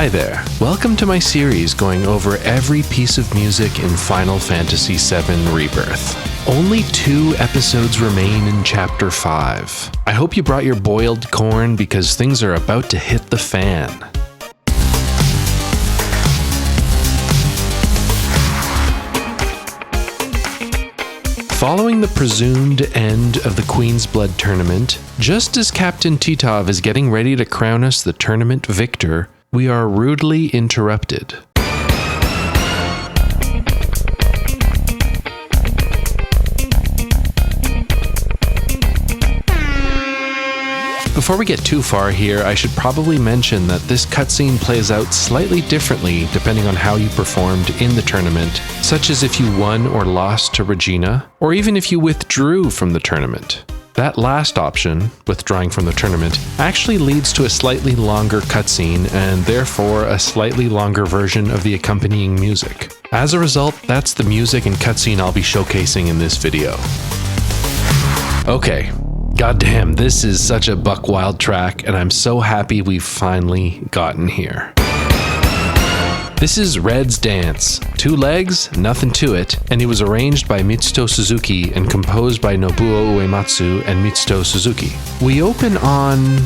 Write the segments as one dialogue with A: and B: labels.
A: Hi there. Welcome to my series going over every piece of music in Final Fantasy VII Rebirth. Only 2 episodes remain in Chapter 5. I hope you brought your boiled corn because things are about to hit the fan. Following the presumed end of the Queen's Blood tournament, just as Captain Titov is getting ready to crown us the tournament victor, we are rudely interrupted. Before we get too far here, I should probably mention that this cutscene plays out slightly differently depending on how you performed in the tournament, such as if you won or lost to Regina, or even if you withdrew from the tournament. That last option, withdrawing from the tournament, actually leads to a slightly longer cutscene and therefore a slightly longer version of the accompanying music. As a result, that's the music and cutscene I'll be showcasing in this video. Okay. Goddamn, this is such a buck wild track, and I'm so happy we've finally gotten here. This is Red's Dance. 2 legs, nothing to it, and it was arranged by Mitsuto Suzuki and composed by Nobuo Uematsu and Mitsuto Suzuki. We open on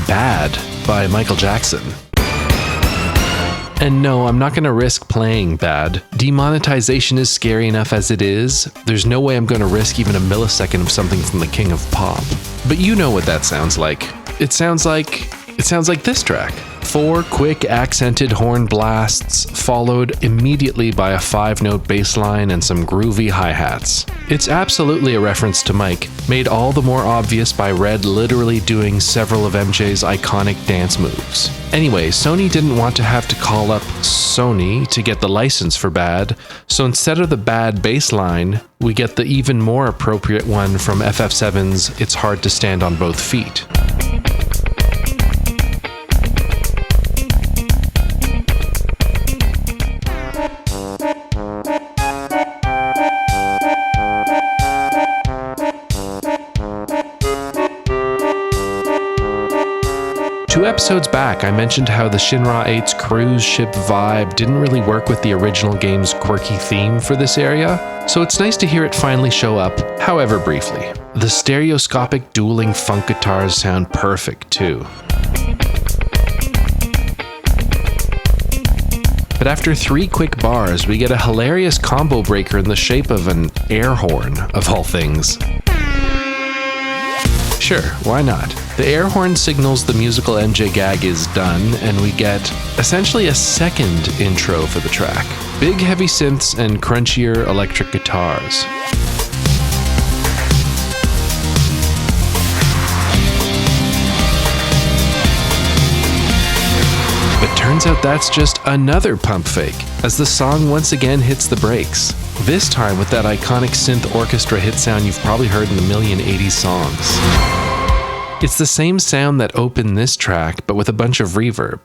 A: Bad by Michael Jackson. And no, I'm not going to risk playing Bad. Demonetization is scary enough as it is. There's no way I'm going to risk even a millisecond of something from the King of Pop. But you know what that sounds like. It sounds like this track. 4 quick accented horn blasts, followed immediately by a 5-note bass line and some groovy hi-hats. It's absolutely a reference to Mike, made all the more obvious by Red literally doing several of MJ's iconic dance moves. Anyway, Sony didn't want to have to call up Sony to get the license for Bad, so instead of the Bad bass line, we get the even more appropriate one from FF7's It's Hard to Stand on Both Feet. Two episodes back, I mentioned how the Shinra 8's cruise ship vibe didn't really work with the original game's quirky theme for this area, so it's nice to hear it finally show up, however briefly. The stereoscopic dueling funk guitars sound perfect too. But after 3 quick bars, we get a hilarious combo breaker in the shape of an air horn, of all things. Sure, why not? The air horn signals the musical MJ gag is done, and we get essentially a second intro for the track. Big heavy synths and crunchier electric guitars. But turns out that's just another pump fake, as the song once again hits the brakes. This time with that iconic synth orchestra hit sound you've probably heard in a million 80s songs. It's the same sound that opened this track, but with a bunch of reverb.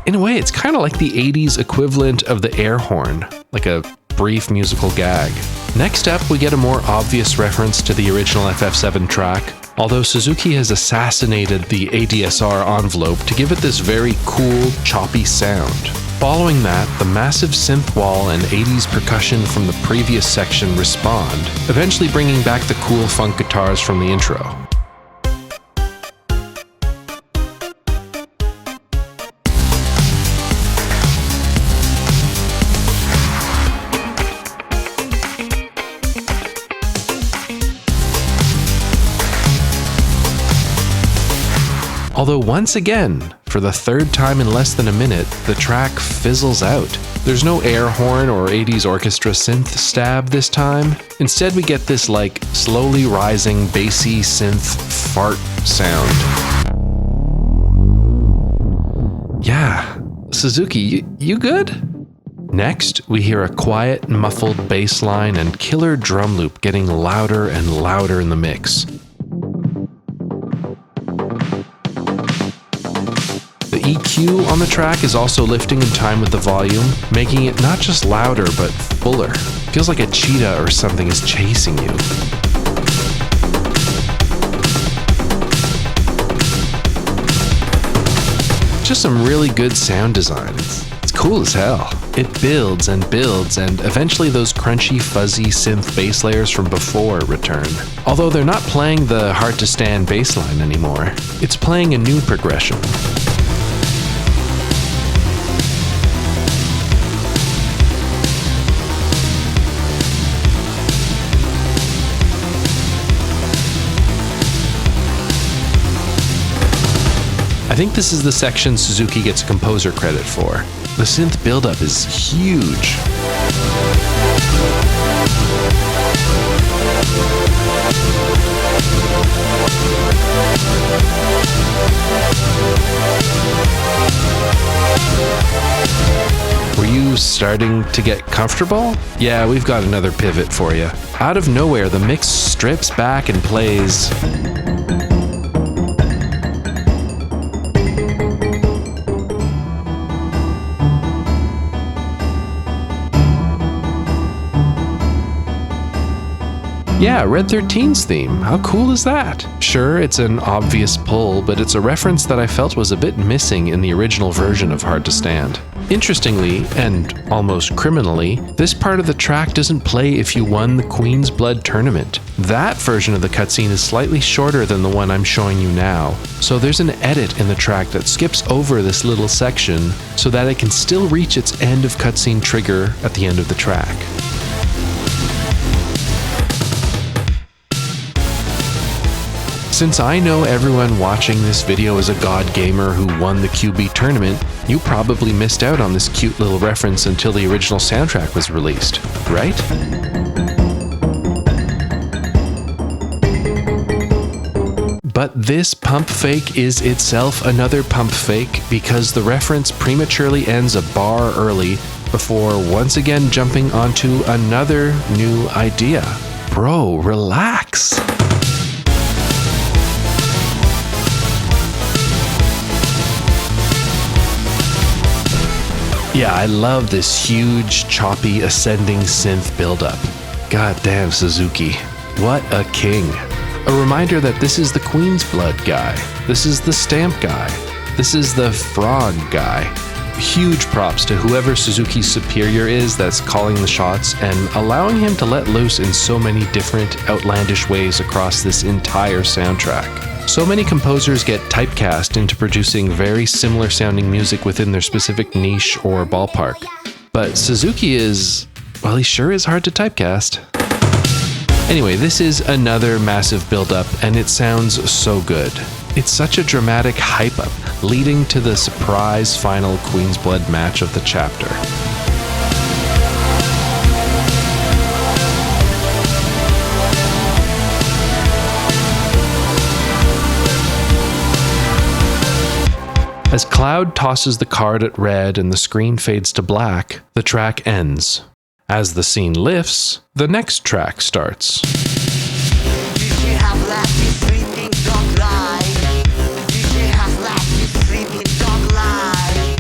A: In a way, it's kind of like the 80s equivalent of the air horn, like a brief musical gag. Next up, we get a more obvious reference to the original FF7 track, although Suzuki has assassinated the ADSR envelope to give it this very cool, choppy sound. Following that, the massive synth wall and 80s percussion from the previous section respond, eventually bringing back the cool funk guitars from the intro. Although once again, for the 3rd time in less than a minute, the track fizzles out. There's no air horn or 80s orchestra synth stab this time. Instead, we get this slowly rising bassy synth fart sound. Yeah, Suzuki, you good? Next, we hear a quiet, muffled bass line and killer drum loop getting louder and louder in the mix. The EQ on the track is also lifting in time with the volume, making it not just louder, but fuller. Feels like a cheetah or something is chasing you. just some really good sound design. It's cool as hell. It builds and builds, and eventually those crunchy, fuzzy synth bass layers from before return. Although they're not playing the hard-to-stand bass line anymore. It's playing a new progression. I think this is the section Suzuki gets composer credit for. The synth buildup is huge. Were you starting to get comfortable? Yeah, we've got another pivot for you. Out of nowhere, the mix strips back and plays Yeah, Red 13's theme. How cool is that? Sure, it's an obvious pull, but it's a reference that I felt was a bit missing in the original version of Hard to Stand. Interestingly, and almost criminally, this part of the track doesn't play if you won the Queen's Blood tournament. That version of the cutscene is slightly shorter than the one I'm showing you now, so there's an edit in the track that skips over this little section so that it can still reach its end of cutscene trigger at the end of the track. Since I know everyone watching this video is a god gamer who won the QB tournament, you probably missed out on this cute little reference until the original soundtrack was released, right? But this pump fake is itself another pump fake because the reference prematurely ends a bar early before once again jumping onto another new idea. Bro, relax. Yeah, I love this huge, choppy, ascending synth buildup. Goddamn Suzuki. What a king. A reminder that this is the Queen's Blood guy. This is the Stamp guy. This is the Frog guy. Huge props to whoever Suzuki's superior is that's calling the shots and allowing him to let loose in so many different, outlandish ways across this entire soundtrack. So many composers get typecast into producing very similar sounding music within their specific niche or ballpark. But Suzuki well, he sure is hard to typecast. Anyway, this is another massive build-up, and it sounds so good. It's such a dramatic hype-up, leading to the surprise final Queen's Blood match of the chapter. As Cloud tosses the card at red and the screen fades to black, the track ends. As the scene lifts, the next track starts.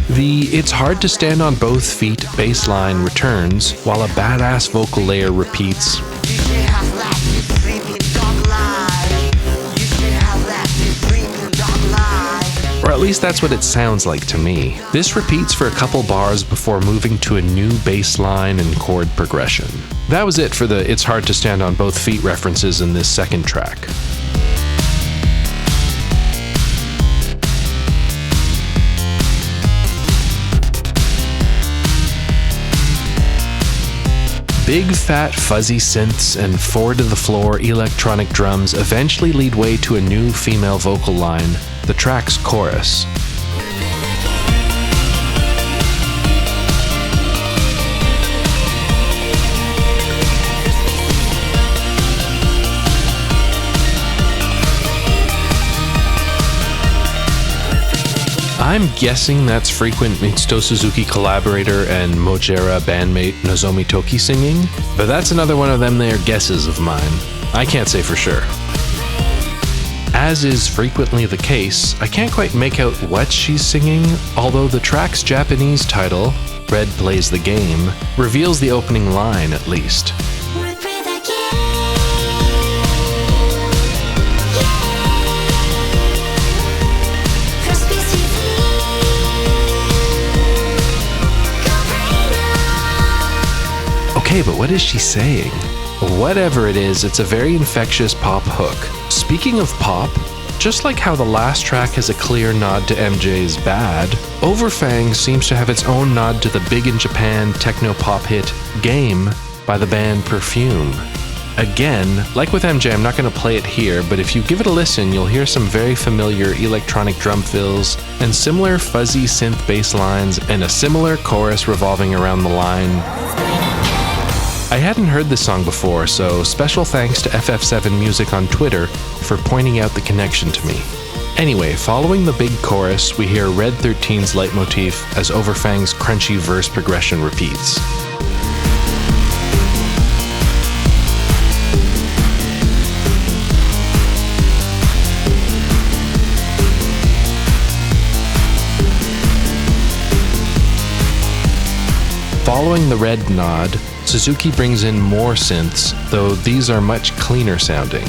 A: The "It's Hard to Stand on Both Feet" bass line returns, while a badass vocal layer repeats. Or at least that's what it sounds like to me. This repeats for a couple bars before moving to a new bass line and chord progression. That was it for the "It's Hard to Stand on Both Feet" references in this second track. Big fat fuzzy synths and four-to-the-floor electronic drums eventually lead way to a new female vocal line, the track's chorus. I'm guessing that's frequent Mitsuto Suzuki collaborator and Mojera bandmate Nozomi Toki singing, but that's another one of them there guesses of mine. I can't say for sure. As is frequently the case, I can't quite make out what she's singing, although the track's Japanese title, Red Plays the Game, reveals the opening line at least. okay, but what is she saying? Whatever it is, it's a very infectious pop hook. Speaking of pop, just like how the last track has a clear nod to MJ's Bad, Overfang seems to have its own nod to the big in Japan techno-pop hit Game by the band Perfume. Again, like with MJ, I'm not going to play it here, but if you give it a listen, you'll hear some very familiar electronic drum fills and similar fuzzy synth bass lines and a similar chorus revolving around the line. I hadn't heard this song before, so special thanks to FF7 Music on Twitter for pointing out the connection to me. Anyway, following the big chorus, we hear Red 13's leitmotif as Overfang's crunchy verse progression repeats. Following the red nod, Suzuki brings in more synths, though these are much cleaner sounding.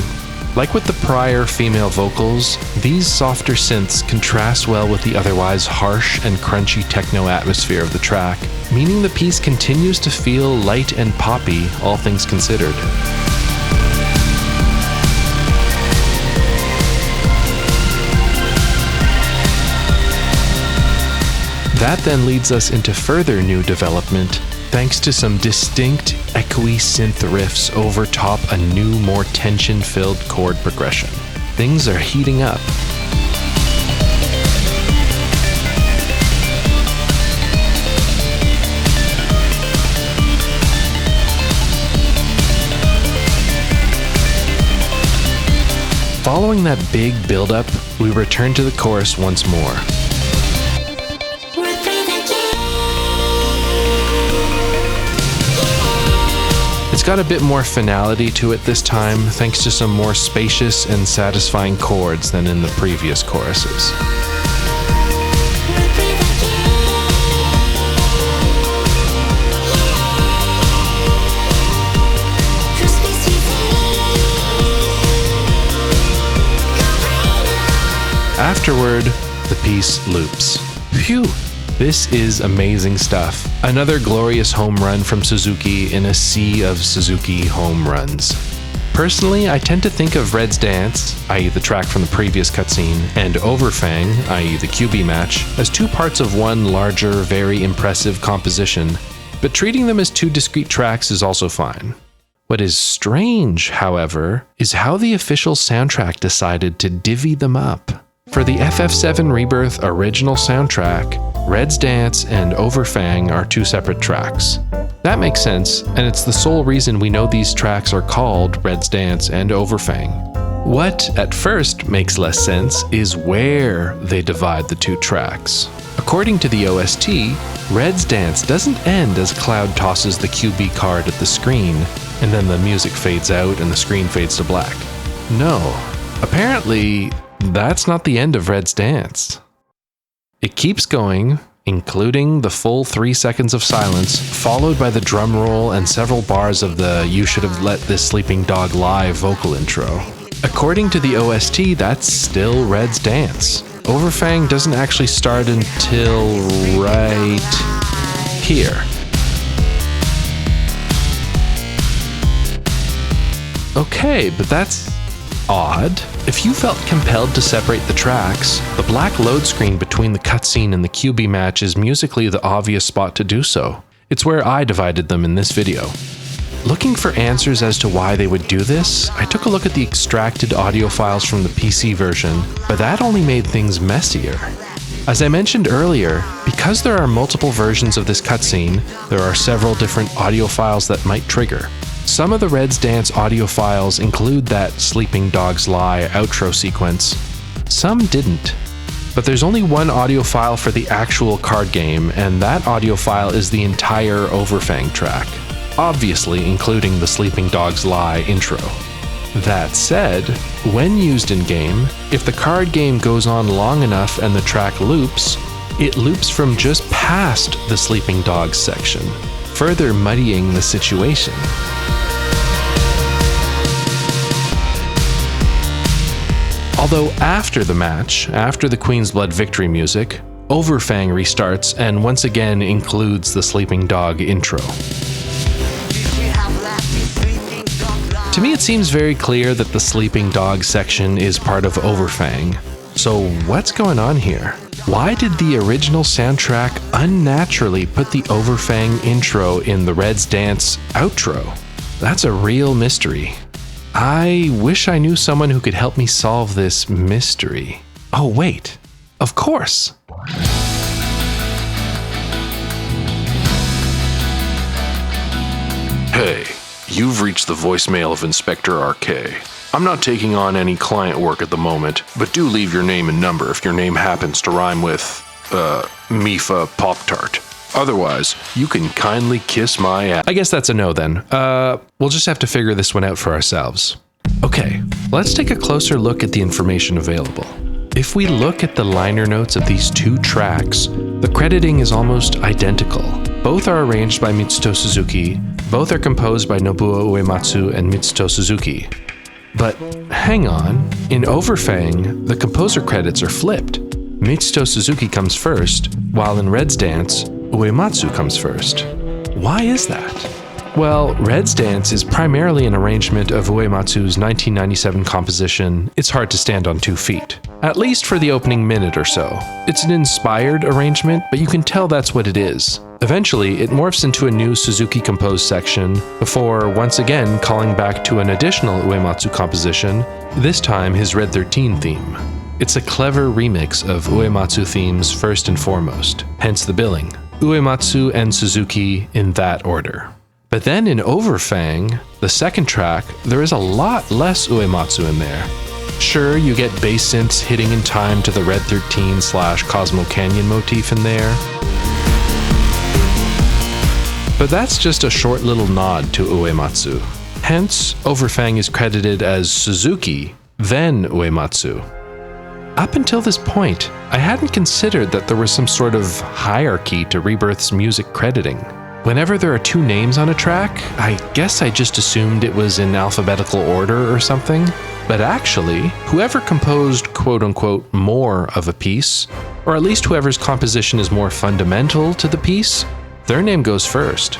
A: Like with the prior female vocals, these softer synths contrast well with the otherwise harsh and crunchy techno atmosphere of the track, meaning the piece continues to feel light and poppy, all things considered. That then leads us into further new development, thanks to some distinct, echoey synth riffs over top a new, more tension-filled chord progression. Things are heating up. Following that big build-up, we return to the chorus once more. It's got a bit more finality to it this time, thanks to some more spacious and satisfying chords than in the previous choruses. Afterward, the piece loops. Phew! This is amazing stuff. Another glorious home run from Suzuki in a sea of Suzuki home runs. Personally, I tend to think of Red's Dance, i.e. the track from the previous cutscene, and Overfang, i.e. the QB match, as two parts of one larger, very impressive composition, but treating them as two discrete tracks is also fine. What is strange, however, is how the official soundtrack decided to divvy them up. For the FF7 Rebirth original soundtrack, Red's Dance and Overfang are two separate tracks. That makes sense, and it's the sole reason we know these tracks are called Red's Dance and Overfang. What, at first, makes less sense is where they divide the two tracks. According to the OST, Red's Dance doesn't end as Cloud tosses the QB card at the screen, and then the music fades out and the screen fades to black. No, apparently, that's not the end of Red's Dance. It keeps going, including the full 3 seconds of silence, followed by the drum roll and several bars of the "You should have let this sleeping dog lie" vocal intro. According to the OST, that's still Red's Dance. Overfang doesn't actually start until right here. Okay, but that's odd. If you felt compelled to separate the tracks, the black load screen between the cutscene and the QB match is musically the obvious spot to do so. It's where I divided them in this video. Looking for answers as to why they would do this, I took a look at the extracted audio files from the PC version, but that only made things messier. As I mentioned earlier, because there are multiple versions of this cutscene, there are several different audio files that might trigger. Some of the Red's Dance audio files include that Sleeping Dogs Lie outro sequence. Some didn't. But there's only one audio file for the actual card game, and that audio file is the entire Overfang track, obviously including the Sleeping Dogs Lie intro. That said, when used in-game, if the card game goes on long enough and the track loops, it loops from just past the Sleeping Dogs section, further muddying the situation. Although after the match, after the Queen's Blood victory music, Overfang restarts and once again includes the Sleeping Dog intro. To me, it seems very clear that the sleeping dog section is part of Overfang. So what's going on here? Why did the original soundtrack unnaturally put the Overfang intro in the Red's Dance outro? That's a real mystery. I wish I knew someone who could help me solve this mystery. Oh wait, of course!
B: Hey, you've reached the voicemail of Inspector RK. I'm not taking on any client work at the moment, but do leave your name and number if your name happens to rhyme with, Mifa Pop-Tart. Otherwise, you can kindly kiss my ass.
A: I guess that's a no then. We'll just have to figure this one out for ourselves. Okay, let's take a closer look at the information available. If we look at the liner notes of these two tracks, the crediting is almost identical. Both are arranged by Mitsuto Suzuki, both are composed by Nobuo Uematsu and Mitsuto Suzuki. But hang on, in Overfang, the composer credits are flipped. Mitsuto Suzuki comes first, while in Red's Dance, Uematsu comes first. Why is that? Well, Red's Dance is primarily an arrangement of Uematsu's 1997 composition, It's Hard to Stand on 2 Feet. At least for the opening minute or so. It's an inspired arrangement, but you can tell that's what it is. Eventually, it morphs into a new Suzuki-composed section, before once again calling back to an additional Uematsu composition, this time his Red 13 theme. It's a clever remix of Uematsu themes first and foremost, hence the billing. Uematsu and Suzuki in that order. But then in Overfang, the second track, there is a lot less Uematsu in there. Sure, you get bass synths hitting in time to the Red 13/Cosmo Canyon motif in there, but that's just a short little nod to Uematsu. Hence, Overfang is credited as Suzuki, then Uematsu. Up until this point, I hadn't considered that there was some sort of hierarchy to Rebirth's music crediting. Whenever there are two names on a track, I guess I just assumed it was in alphabetical order or something. But actually, whoever composed quote-unquote more of a piece, or at least whoever's composition is more fundamental to the piece, their name goes first.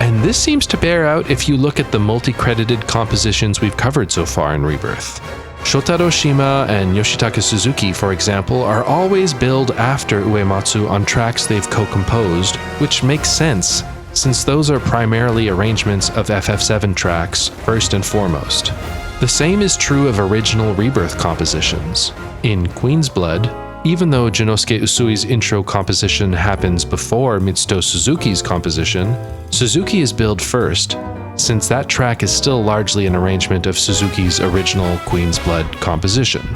A: And this seems to bear out if you look at the multi-credited compositions we've covered so far in Rebirth. Shotaro Shima and Yoshitaka Suzuki, for example, are always billed after Uematsu on tracks they've co-composed, which makes sense, since those are primarily arrangements of FF7 tracks, first and foremost. The same is true of original Rebirth compositions. In Queen's Blood, even though Junosuke Usui's intro composition happens before Mitsuto Suzuki's composition, Suzuki is billed first, since that track is still largely an arrangement of Suzuki's original Queen's Blood composition.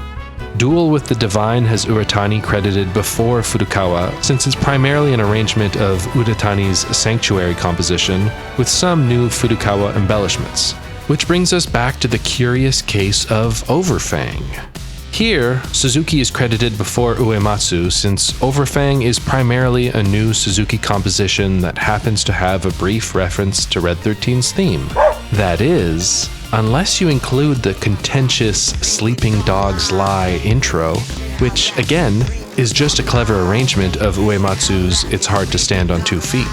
A: Duel with the Divine has Uratani credited before Furukawa, since it's primarily an arrangement of Uratani's Sanctuary composition, with some new Furukawa embellishments. Which brings us back to the curious case of Overfang. Here, Suzuki is credited before Uematsu, since Overfang is primarily a new Suzuki composition that happens to have a brief reference to Red 13's theme. That is, unless you include the contentious Sleeping Dogs Lie intro, which, again, is just a clever arrangement of Uematsu's It's Hard to Stand on 2 Feet.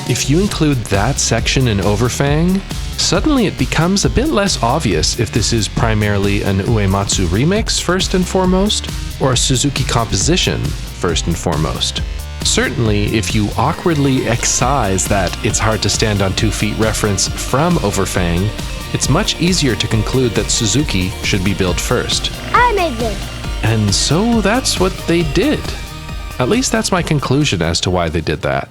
A: If you include that section in Overfang, suddenly it becomes a bit less obvious if this is primarily an Uematsu remix first and foremost, or a Suzuki composition first and foremost. Certainly, if you awkwardly excise that It's Hard to Stand on 2 Feet reference from Overfang, it's much easier to conclude that Suzuki should be billed first.
C: I made this.
A: And so that's what they did. At least that's my conclusion as to why they did that.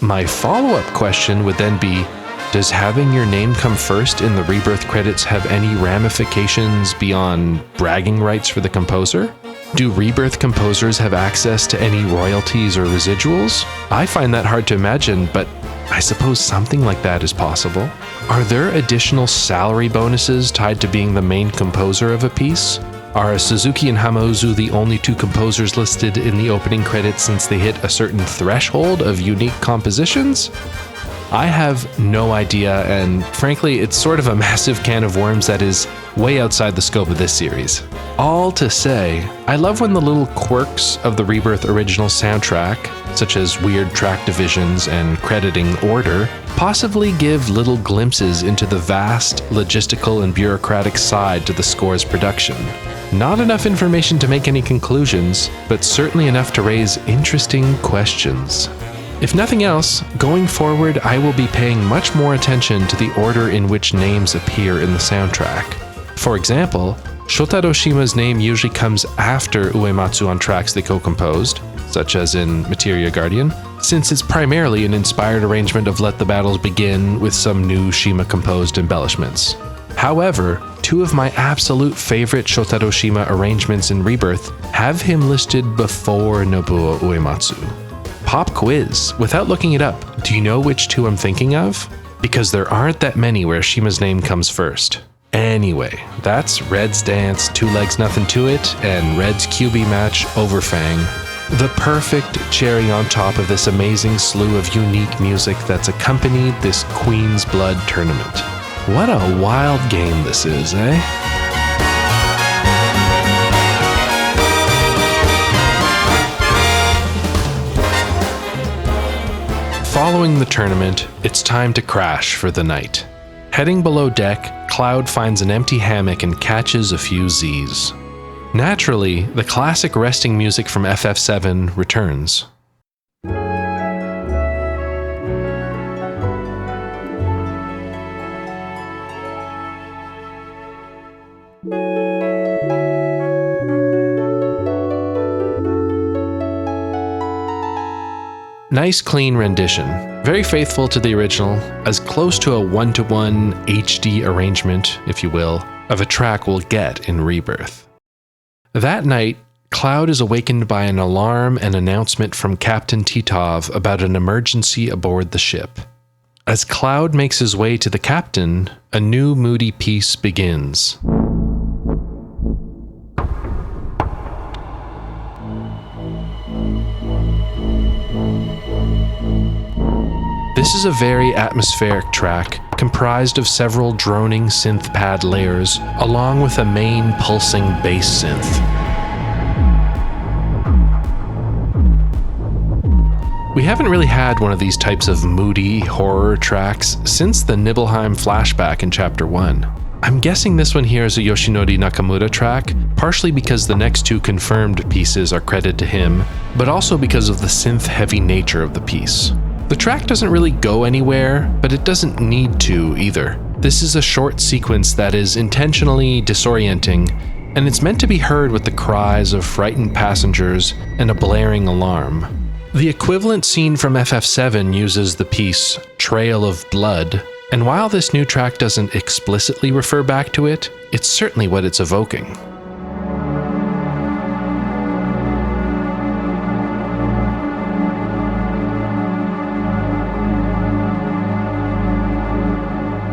A: My follow-up question would then be, does having your name come first in the Rebirth credits have any ramifications beyond bragging rights for the composer? Do Rebirth composers have access to any royalties or residuals? I find that hard to imagine, but I suppose something like that is possible. Are there additional salary bonuses tied to being the main composer of a piece? Are Suzuki and Hamauzu the only two composers listed in the opening credits since they hit a certain threshold of unique compositions? I have no idea, and frankly, it's sort of a massive can of worms that is way outside the scope of this series. All to say, I love when the little quirks of the Rebirth original soundtrack, such as weird track divisions and crediting order, possibly give little glimpses into the vast logistical and bureaucratic side to the score's production. Not enough information to make any conclusions, but certainly enough to raise interesting questions. If nothing else, going forward I will be paying much more attention to the order in which names appear in the soundtrack. For example, Shotaro Shima's name usually comes after Uematsu on tracks they co-composed, such as in Materia Guardian, since it's primarily an inspired arrangement of Let the Battles Begin with some new Shima-composed embellishments. However, two of my absolute favorite Shotaro Shima arrangements in Rebirth have him listed before Nobuo Uematsu. Pop quiz. Without looking it up, do you know which two I'm thinking of? Because there aren't that many where Shima's name comes first. Anyway, that's Red's Dance, Two Legs Nothing to It, and Red's QB match, Overfang. The perfect cherry on top of this amazing slew of unique music that's accompanied this Queen's Blood tournament. What a wild game this is, eh? Following the tournament, it's time to crash for the night. Heading below deck, Cloud finds an empty hammock and catches a few Z's. Naturally, the classic resting music from FF7 returns. Nice clean rendition, very faithful to the original, as close to a one-to-one HD arrangement, if you will, of a track we'll get in Rebirth. That night, Cloud is awakened by an alarm and announcement from Captain Titov about an emergency aboard the ship. As Cloud makes his way to the captain, a new moody piece begins. This is a very atmospheric track, comprised of several droning synth pad layers, along with a main pulsing bass synth. We haven't really had one of these types of moody horror tracks since the Nibelheim flashback in Chapter 1. I'm guessing this one here is a Yoshinori Nakamura track, partially because the next two confirmed pieces are credited to him, but also because of the synth-heavy nature of the piece. The track doesn't really go anywhere, but it doesn't need to either. This is a short sequence that is intentionally disorienting, and it's meant to be heard with the cries of frightened passengers and a blaring alarm. The equivalent scene from FF7 uses the piece Trail of Blood, and while this new track doesn't explicitly refer back to it, it's certainly what it's evoking.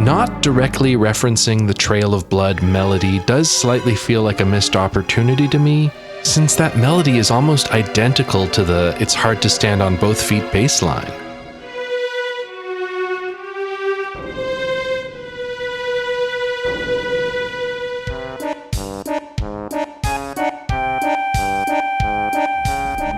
A: Not directly referencing the Trail of Blood melody does slightly feel like a missed opportunity to me, since that melody is almost identical to the It's Hard to Stand on Both Feet bass line.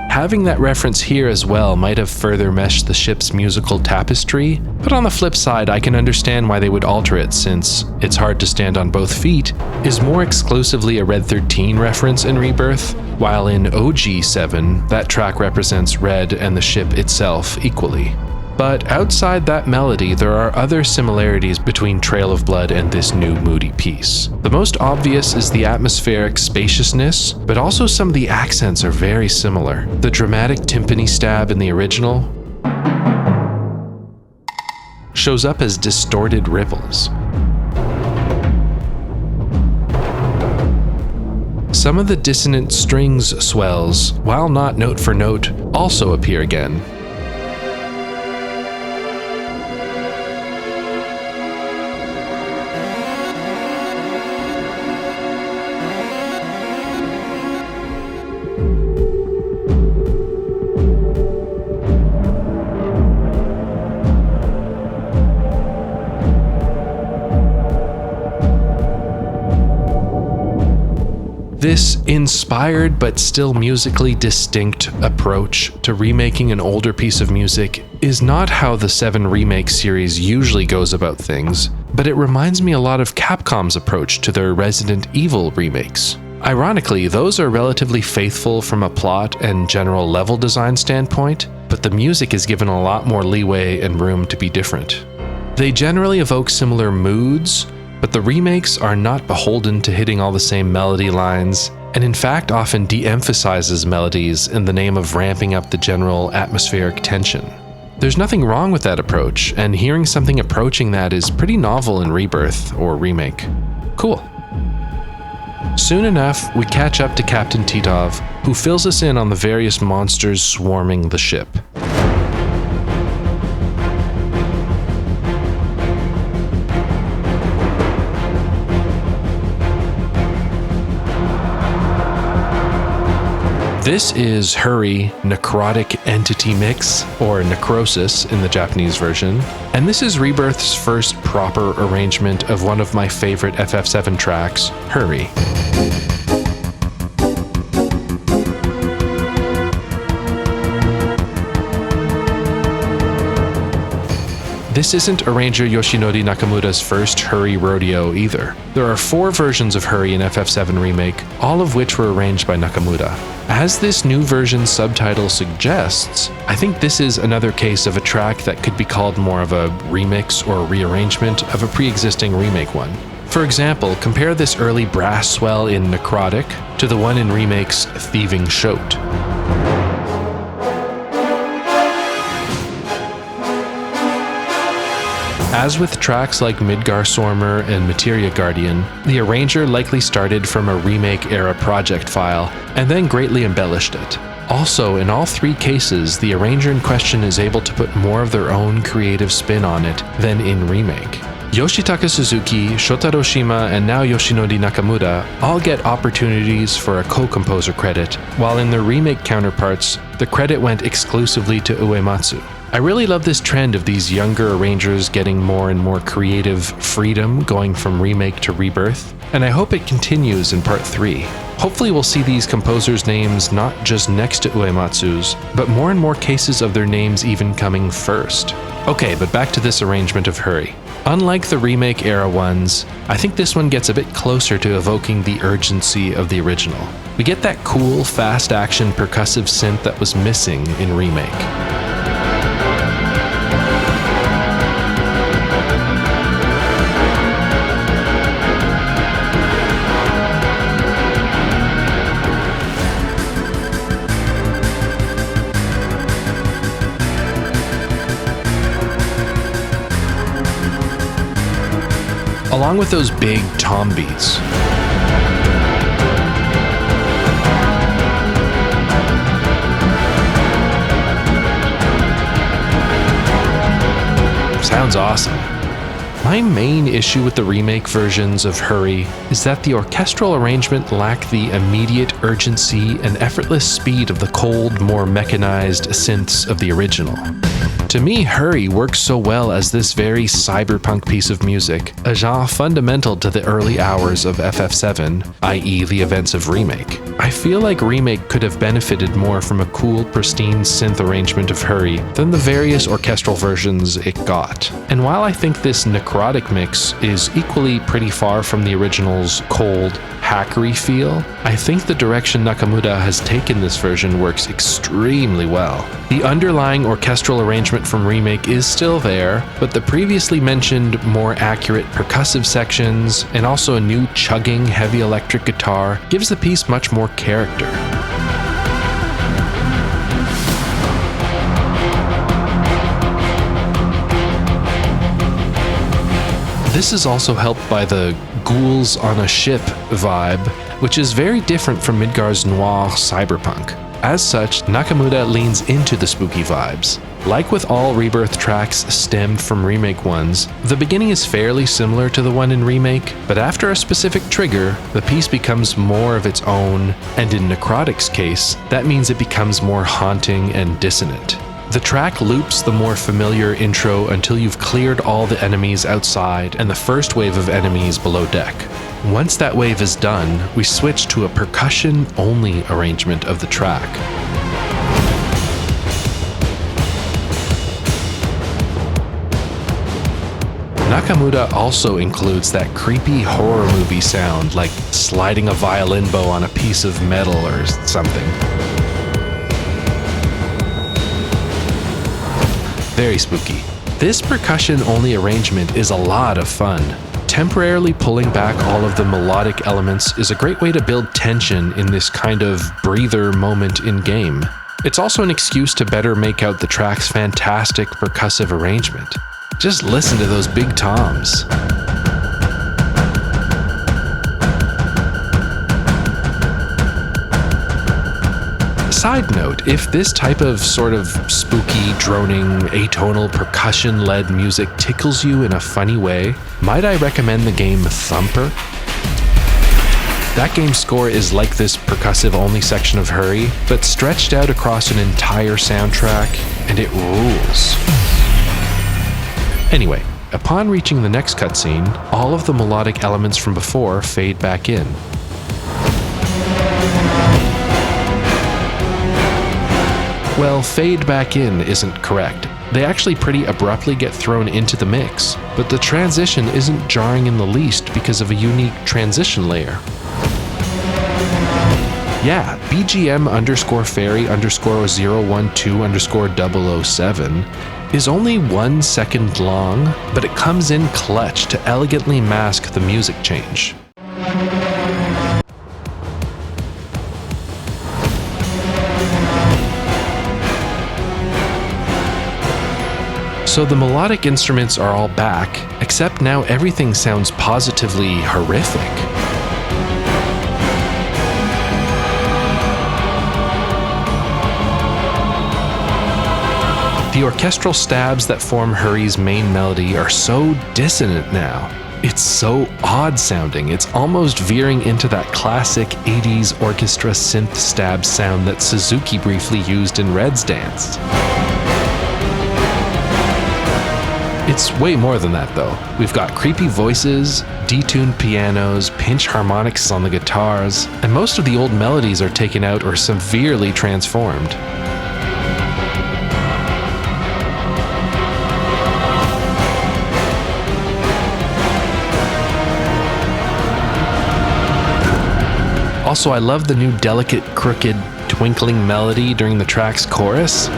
A: Having that reference here as well might have further meshed the ship's musical tapestry, but on the flip side, I can understand why they would alter it, since It's Hard to Stand on Both Feet is more exclusively a Red 13 reference in Rebirth, while in OG7, that track represents Red and the ship itself equally. But outside that melody, there are other similarities between Trail of Blood and this new moody piece. The most obvious is the atmospheric spaciousness, but also some of the accents are very similar. The dramatic timpani stab in the original shows up as distorted ripples. Some of the dissonant strings swells, while not note for note, also appear again. This inspired but still musically distinct approach to remaking an older piece of music is not how the 7 Remake series usually goes about things, but it reminds me a lot of Capcom's approach to their Resident Evil remakes. Ironically, those are relatively faithful from a plot and general level design standpoint, but the music is given a lot more leeway and room to be different. They generally evoke similar moods, but the remakes are not beholden to hitting all the same melody lines, and in fact often de-emphasizes melodies in the name of ramping up the general atmospheric tension. There's nothing wrong with that approach, and hearing something approaching that is pretty novel in Rebirth or Remake. Cool. Soon enough, we catch up to Captain Titov, who fills us in on the various monsters swarming the ship. This is Hurry Necrotic Entity Mix, or Necrosis in the Japanese version, and this is Rebirth's first proper arrangement of one of my favorite FF7 tracks, Hurry. This isn't arranger Yoshinori Nakamura's first Hurry rodeo either. There are 4 versions of Hurry in FF7 Remake, all of which were arranged by Nakamura. As this new version's subtitle suggests, I think this is another case of a track that could be called more of a remix or rearrangement of a pre-existing remake one. For example, compare this early brass swell in Necrotic to the one in Remake's Thieving Shoat. As with tracks like Midgarstormer and Materia Guardian, the arranger likely started from a Remake-era project file and then greatly embellished it. Also, in all 3 cases, the arranger in question is able to put more of their own creative spin on it than in Remake. Yoshitaka Suzuki, Shotaro Shima, and now Yoshinori Nakamura all get opportunities for a co-composer credit, while in their Remake counterparts, the credit went exclusively to Uematsu. I really love this trend of these younger arrangers getting more and more creative freedom going from Remake to Rebirth, and I hope it continues in Part 3. Hopefully we'll see these composers' names not just next to Uematsu's, but more and more cases of their names even coming first. Okay, but back to this arrangement of Hurry. Unlike the Remake-era ones, I think this one gets a bit closer to evoking the urgency of the original. We get that cool, fast-action percussive synth that was missing in Remake. Along with those big tom beats. Sounds awesome. My main issue with the remake versions of Hurry is that the orchestral arrangement lacked the immediate urgency and effortless speed of the cold, more mechanized synths of the original. To me, Hurry works so well as this very cyberpunk piece of music, a genre fundamental to the early hours of FF7, i.e. the events of Remake. I feel like Remake could have benefited more from a cool, pristine synth arrangement of Hurry than the various orchestral versions it got. And while I think this Necrotic mix is equally pretty far from the original's cold, hackery feel, I think the direction Nakamura has taken this version works extremely well. The underlying orchestral arrangement from Remake is still there, but the previously mentioned more accurate percussive sections and also a new chugging heavy electric guitar gives the piece much more character. This is also helped by the ghouls on a ship vibe, which is very different from Midgar's noir cyberpunk. As such, Nakamura leans into the spooky vibes. Like with all Rebirth tracks stemmed from Remake ones, the beginning is fairly similar to the one in Remake, but after a specific trigger, the piece becomes more of its own, and in Necrotic's case, that means it becomes more haunting and dissonant. The track loops the more familiar intro until you've cleared all the enemies outside and the first wave of enemies below deck. Once that wave is done, we switch to a percussion-only arrangement of the track. Nakamura also includes that creepy horror movie sound, like sliding a violin bow on a piece of metal or something. Very spooky. This percussion-only arrangement is a lot of fun. Temporarily pulling back all of the melodic elements is a great way to build tension in this kind of breather moment in-game. It's also an excuse to better make out the track's fantastic percussive arrangement. Just listen to those big toms. Side note, if this type of sort of spooky, droning, atonal, percussion-led music tickles you in a funny way, might I recommend the game Thumper? That game's score is like this percussive-only section of Hurry, but stretched out across an entire soundtrack, and it rules. Anyway, upon reaching the next cutscene, all of the melodic elements from before fade back in. Well, fade back in isn't correct. They actually pretty abruptly get thrown into the mix, but the transition isn't jarring in the least because of a unique transition layer. Yeah, BGM_fairy_012_007 is only 1 second long, but it comes in clutch to elegantly mask the music change. So the melodic instruments are all back, except now everything sounds positively horrific. The orchestral stabs that form Hurry's main melody are so dissonant now. It's so odd sounding, it's almost veering into that classic 80s orchestra synth stab sound that Suzuki briefly used in Red's Dance. It's way more than that though. We've got creepy voices, detuned pianos, pinch harmonics on the guitars, and most of the old melodies are taken out or severely transformed. Also, I love the new delicate, crooked, twinkling melody during the track's chorus.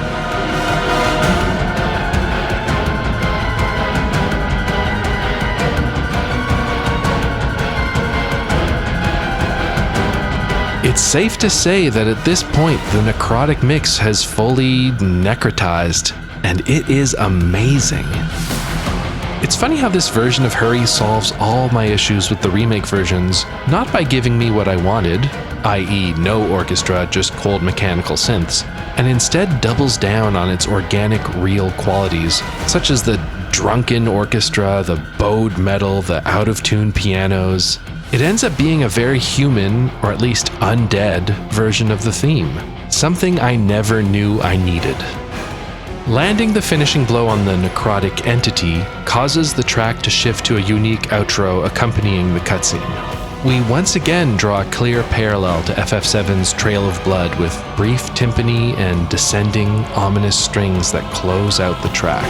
A: It's safe to say that at this point, the Necrotic mix has fully necrotized, and it is amazing. It's funny how this version of Hurry solves all my issues with the remake versions, not by giving me what I wanted, i.e. no orchestra, just cold mechanical synths, and instead doubles down on its organic, real qualities, such as the drunken orchestra, the bowed metal, the out-of-tune pianos. It ends up being a very human, or at least undead, version of the theme, something I never knew I needed. Landing the finishing blow on the necrotic entity causes the track to shift to a unique outro accompanying the cutscene. We once again draw a clear parallel to FF7's Trail of Blood with brief timpani and descending, ominous strings that close out the track.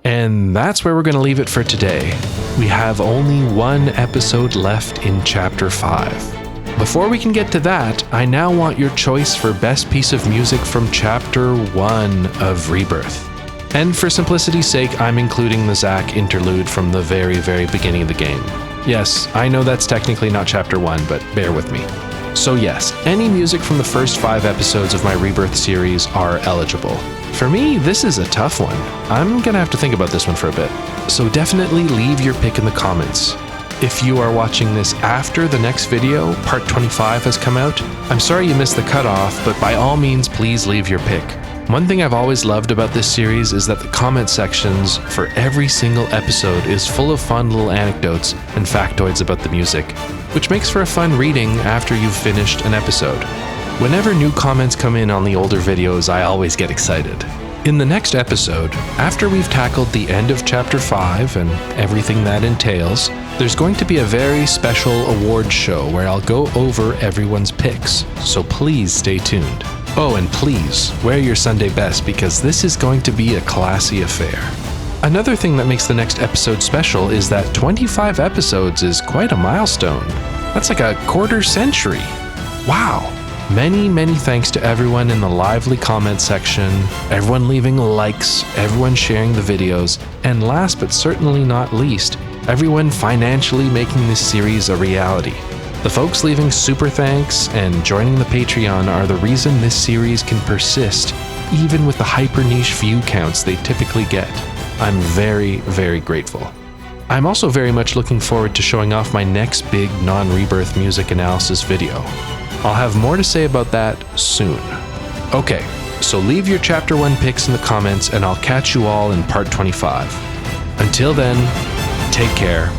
A: And that's where we're going to leave it for today. We have only one episode left in Chapter 5. Before we can get to that, I now want your choice for best piece of music from Chapter 1 of Rebirth. And for simplicity's sake, I'm including the Zack interlude from the very, very beginning of the game. Yes, I know that's technically not Chapter 1, but bear with me. So yes, any music from the first 5 episodes of my Rebirth series are eligible. For me, this is a tough one. I'm gonna have to think about this one for a bit. So definitely leave your pick in the comments. If you are watching this after the next video, part 25 has come out, I'm sorry you missed the cutoff, but by all means, please leave your pick. One thing I've always loved about this series is that the comment sections for every single episode is full of fun little anecdotes and factoids about the music, which makes for a fun reading after you've finished an episode. Whenever new comments come in on the older videos, I always get excited. In the next episode, after we've tackled the end of Chapter 5 and everything that entails, there's going to be a very special awards show where I'll go over everyone's picks, so please stay tuned. Oh, and please, wear your Sunday best because this is going to be a classy affair. Another thing that makes the next episode special is that 25 episodes is quite a milestone. That's like a quarter century. Wow. Many thanks to everyone in the lively comment section, everyone leaving likes, everyone sharing the videos, and last but certainly not least, everyone financially making this series a reality. The folks leaving super thanks and joining the Patreon are the reason this series can persist, even with the hyper niche view counts they typically get. I'm very grateful. I'm also very much looking forward to showing off my next big non-Rebirth music analysis video. I'll have more to say about that soon. Okay, so leave your Chapter 1 picks in the comments and I'll catch you all in part 25. Until then, take care.